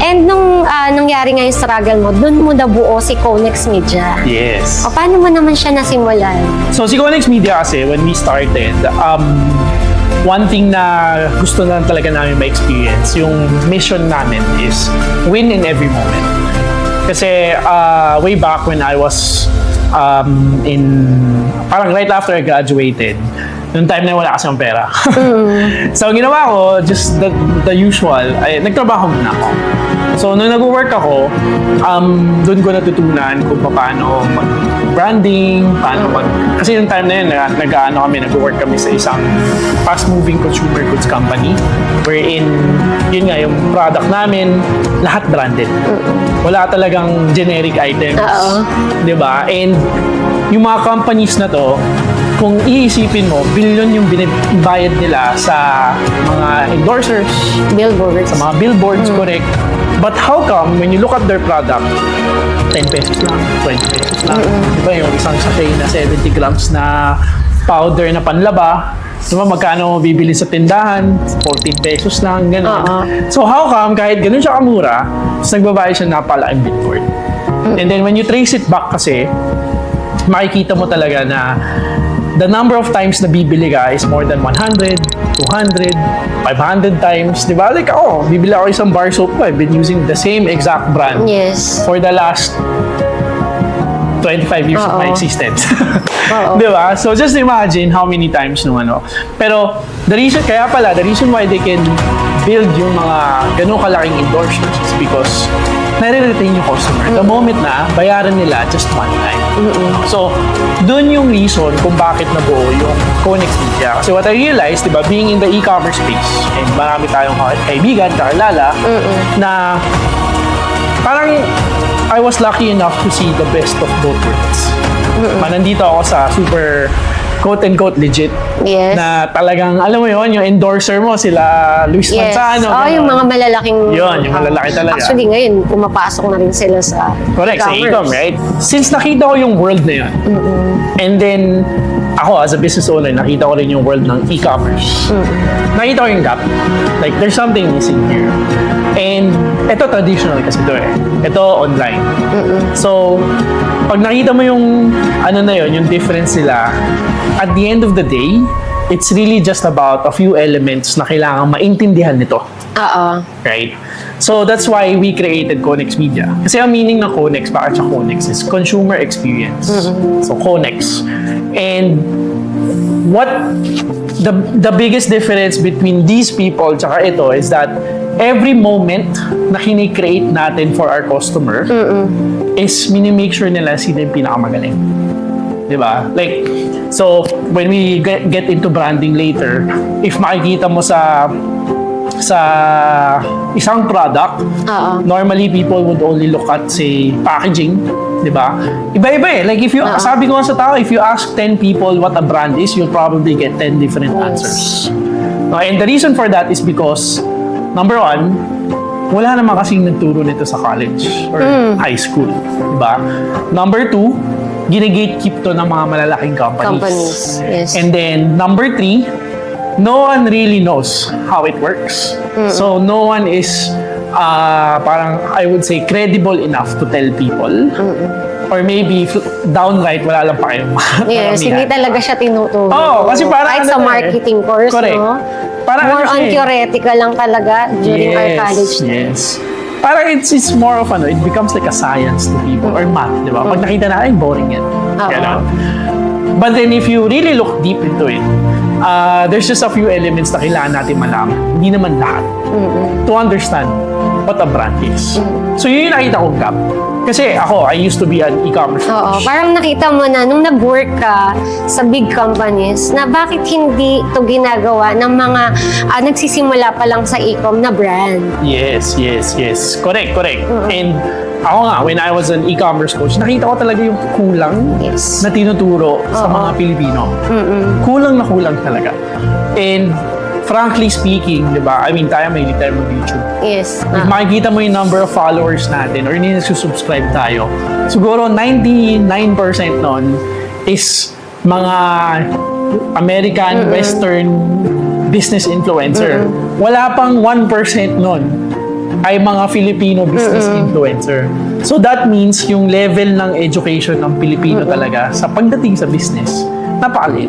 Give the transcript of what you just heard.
And nung nangyari nga yung struggle mo, dun mo nabuo si Conex Media. Yes. O paano mo naman siya nasimulan? So si Conex Media kasi, when we started, one thing na gusto na talaga namin ma-experience, yung mission namin is win in every moment. Kasi way back when I was parang right after I graduated, noong time na wala kasi ang pera. So, ang ginawa ko, just the usual, ay nagtrabaho muna ako. So, nung nag-work ako, doon ko natutunan kung paano mag-branding, kasi yung time na yun, nag-work kami sa isang fast-moving consumer goods company, wherein, yun nga, yung product namin, lahat branded. Wala talagang generic items. Diba? And, yung mga companies na to, kung iisipin mo, billion yung binibayad nila sa mga endorsers, Billboards. sa mga billboards, correct. But how come, when you look at their product, 10 pesos lang, 20 pesos lang. Diba yung isang sachet na 70 grams na powder na panlaba, diba magkano bibili sa tindahan? 14 pesos lang, gano'n. So how come, kahit gano'n siya kamura, mas nagbabayad siya napalaking billboard. And then when you trace it back kasi, makikita mo talaga na the number of times na bibili ka is more than 100, 200, 500 times. Di ba? Like, bibili ako isang bar soap ko. I've been using the same exact brand for the last 25 years of my existence. Di ba? So, just imagine how many times nung ano. Pero, the reason why they can build yung mga ganun kalaking endorsements is because nare-retain yung customer. The moment na bayaran nila just one time. So, dun yung reason kung bakit nabuo yung Conex Media. Kasi what I realized, di ba, being in the e-commerce space, and marami tayong kaibigan, kakilala, na parang I was lucky enough to see the best of both worlds. Nandito ako sa super quote-unquote legit. Yes. Na talagang, alam mo yon yung endorser mo, sila Luis Manzano. Yung mga malalaking... Yun, yung malalaki talaga. Actually, ngayon, pumapasok na rin sila sa correct, sa e-com, right? Since nakita ko yung world na yun, and then, ako as a business owner, nakita ko rin yung world ng e-commerce. Nakita ko yung gap. Like, there's something missing here. And, ito traditional kasi ito eh. Ito online. So, pag nakita mo yung, yung difference nila, at the end of the day, it's really just about a few elements na kailangan maintindihan nito. Right? So, that's why we created Conex Media. Kasi ang meaning ng Conex, bakit siya Conex, is consumer experience. So, Conex. And what the biggest difference between these people tsaka ito is that every moment na kini-create natin for our customer is mini-make sure nila sino yung pinakamagaling. Diba? Like, so, when we get into branding later, if makikita mo sa isang product, normally people would only look at, say, packaging, di ba? Iba-iba eh. Like, if you, sabi ko nga sa tao, if you ask 10 people what a brand is, you'll probably get 10 different answers. And the reason for that is because, number one, wala naman kasing nagturo nito sa college or high school, di ba? Number two, gine-gatekeep to ng mga malalaking companies. Yes. And then, number three, no one really knows how it works. So, no one is, parang, I would say, credible enough to tell people. Or maybe, downright, wala lang pa kayong Yes, hindi talaga siya tinuturo. Kasi parang kahit sa marketing course, correct. no? Parang more on theoretical lang talaga during our college days. Parang it's more of it becomes like a science to people or math, di ba? Pag nakita na, boring yan. But then if you really look deep into it, there's just a few elements na kailangan natin malaman. Hindi naman lahat. To understand what a brand is. So yun yung nakita kong gap. Kasi ako, I used to be an e-commerce coach. Parang nakita mo na nung nag-work ka sa big companies na bakit hindi ito ginagawa ng mga nagsisimula pa lang sa e-com na brand. Yes. Correct. And ako nga, when I was an e-commerce coach, nakita ko talaga yung kulang na tinuturo sa mga Pilipino. Kulang talaga. And frankly speaking, di ba? I mean, tayo may tayo mag-YouTube. Yes. If makikita mo yung number of followers natin or hindi nagsusubscribe tayo, siguro 99% nun is mga American, Western business influencer. Wala pang 1% nun ay mga Filipino business influencer. So that means yung level ng education ng Pilipino talaga sa pagdating sa business, napakaliit.